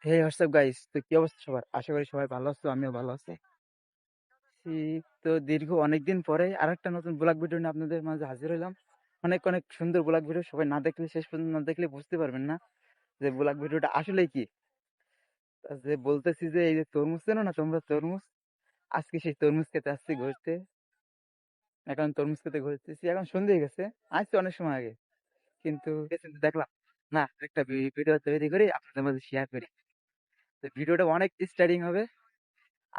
হে WhatsApp guys, তো কি অবস্থা সবার? আশা করি সবাই ভালো আছো, আমিও ভালো আছি। তো দীর্ঘ অনেকদিন পরে আরেকটা নতুন ব্লগ ভিডিও নিয়ে আপনাদের মাঝে হাজির হলাম। অনেক অনেক সুন্দর ব্লগ ভিডিও, সবাই না দেখলে, শেষ পর্যন্ত না দেখলে বুঝতে পারবেন না যে ব্লগ ভিডিওটা আসলে কি। যে বলতেছি যে এই যে তরমুজ চেনো না তোমরা? তরমুজ, আজকে সেই তরমুজ খেতে আসছি ঘুরতে। এখন তরমুজ খেতে ঘুরতেছি, এখন সন্ধ্যে হয়ে গেছে, আসছি অনেক সময় আগে। কিন্তু দেখলাম না, একটা ভিডিও তৈরি করে আপনাদের মাঝে শেয়ার করি। তো ভিডিওটা অনেক স্টার্টিং হবে।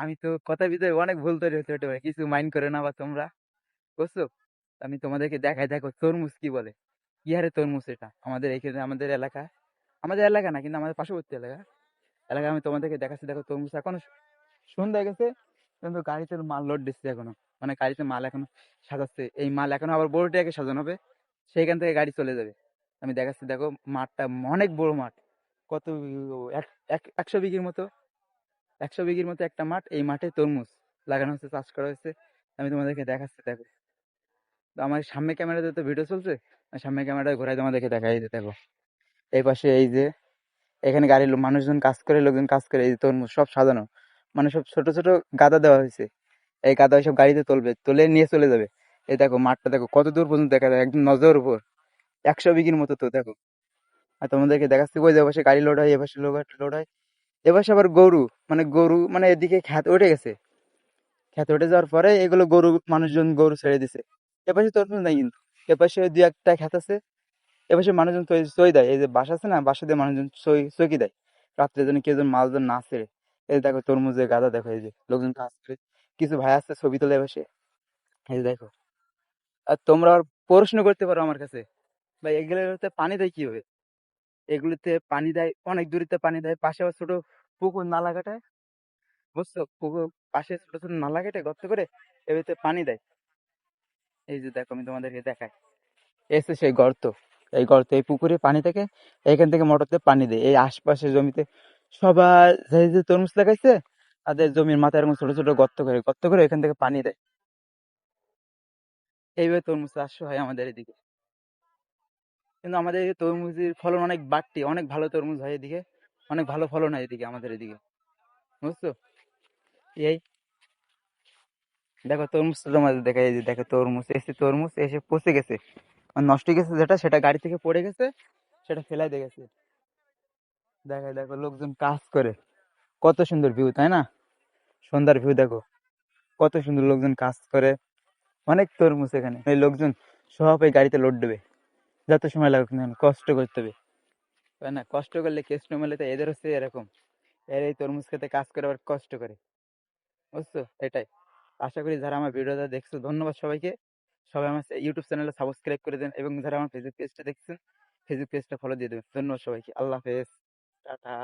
আমি তো কথার ভিতরে অনেক ভুল তৈরি হতে পারে, কিছু মাইন্ড করে না বা তোমরা, বুঝছো? আমি তোমাদেরকে দেখাই, দেখো তরমুজ কি বলে। কি হারে তরমুজ এটা আমাদের এখানে, আমাদের এলাকা, আমাদের এলাকা না কিন্তু আমাদের পার্শ্ববর্তী এলাকা, এলাকায় আমি তোমাদেরকে দেখাচ্ছি। দেখো তরমুজ এখনো সন্ধ্যা হয়ে গেছে, কিন্তু গাড়িতে মাল লোড দিচ্ছে এখনো, মানে গাড়িতে মাল এখনো সাজাচ্ছে। এই মাল এখনো আবার বড় ট্রাকে সাজানো হবে, সেইখান থেকে গাড়ি চলে যাবে। আমি দেখাচ্ছি, দেখো মাঠটা অনেক বড় মাঠ। কত, এক 100 বিঘির মতো, 100 বিঘির মতো একটা মাঠ। এই মাঠে তরমুজ লাগানো হচ্ছে, চাষ করা হয়েছে। আমি তোমাদেরকে দেখাচ্ছি, দেখো। তো আমার সামনে ক্যামেরাতে তো ভিডিও চলছে, আর সামনে ক্যামেরাটা ঘোরাই তোমাদেরকে দেখাই যে দেখো। এই পাশে এই যে, এখানে গাড়ির মানুষজন কাজ করে, লোকজন কাজ করে, এই যে তরমুজ সব সাজানো, মানে সব ছোট ছোট গাদা দেওয়া হয়েছে। এই গাদা সব গাড়িতে তুলবে, তুলে নিয়ে চলে যাবে। এই দেখো মাঠটা, দেখো কত দূর পর্যন্ত দেখা যায়, একদম নজর উপর। 100 বিঘির মতো তো, দেখো। আর তোমাদেরকে দেখাচ্ছি, ওই যে পাশে গাড়ি লোড হয়, এপাশে লোড হয়। এপাশে আবার গরু, মানে গরু, মানে এদিকে খ্যাত উঠে গেছে। খেতে উঠে যাওয়ার পরে এগুলো গরু, মানুষজন গরু ছেড়ে দিছে। এপাশে তরমুজ নাই কিন্তু, এপাশে দুই একটা খেত আছে। এপাশে মানুষজন সই দেয়, এই যে বাসা আছে না, বাসা দিয়ে মানুষজন চকি দেয় রাত্রে, যেন কেউ যেন মালজন না ছেড়ে। এই যে দেখো তরমুজের গাদা, দেখো এই যে লোকজন কাজ করে, কিছু ভাই আসছে ছবি তোলে বসে। এই যে দেখো। আর তোমরা আর প্রশ্ন করতে পারো আমার কাছে, ভাই এগুলোতে পানি দেয় কিভাবে? এগুলোতে পানি দেয় অনেক দূরিতে, পানি দেয় পাশে আবার ছোট পুকুর নালা কাটায়, বুঝছো? পুকুর পাশে ছোট ছোট নালা কেটে গর্ত করে এগুলোতে পানি দেয়। এই যে দেখো, আমি তোমাদেরকে দেখাই, এসে সেই গর্ত, এই গর্ত, এই পুকুরে পানি থেকে, এইখান থেকে মোটর দিয়ে পানি দেয় এই আশপাশের জমিতে। সবার যে যে তরমুজ লাগাইছে, তাদের জমির মাথায় এরকম ছোট ছোট গর্ত করে, গর্ত করে এখান থেকে পানি দেয়। এইভাবে তরমুজ চাষ হয় আমাদের এদিকে। কিন্তু আমাদের এই তরমুজের ফলন অনেক বাড়তি, অনেক ভালো তরমুজ হয় এদিকে, অনেক ভালো ফলন হয় এদিকে আমাদের এদিকে, বুঝছো? এই দেখো তরমুজ তোমাদের দেখা, এই যে দেখো তরমুজ এসে, তরমুজ এসে পচে গেছে, মানে নষ্ট হয়ে গেছে, যেটা সেটা গাড়ি থেকে পড়ে গেছে, সেটা ফেলাই দিয়ে গেছে। দেখো দেখো লোকজন কাজ করে, কত সুন্দর ভিউ, তাই না? সন্ধ্যার ভিউ দেখো, কত সুন্দর লোকজন কাজ করে। অনেক তরমুজ এখানে, এই লোকজন সব এই গাড়িতে লোড দেবে, যত সময় লাগুক না কেন, কষ্ট করতে হবে, তাই না? কষ্ট করলে কেষ্ট মেলে, তো এদের হচ্ছে এরকম, এর এই তরমুজ খেতে কাজ করে আবার কষ্ট করে, বুঝছো? এটাই। আশা করি যারা আমার ভিডিওটা দেখছো, ধন্যবাদ সবাইকে। সবাই আমার ইউটিউব চ্যানেলে সাবস্ক্রাইব করে দেন, এবং যারা আমার ফেসবুক পেজটা দেখছেন, ফেসবুক পেজটা ফলো দিয়ে দেবেন। ধন্যবাদ সবাইকে, আল্লাহ হাফেজ, টাটা।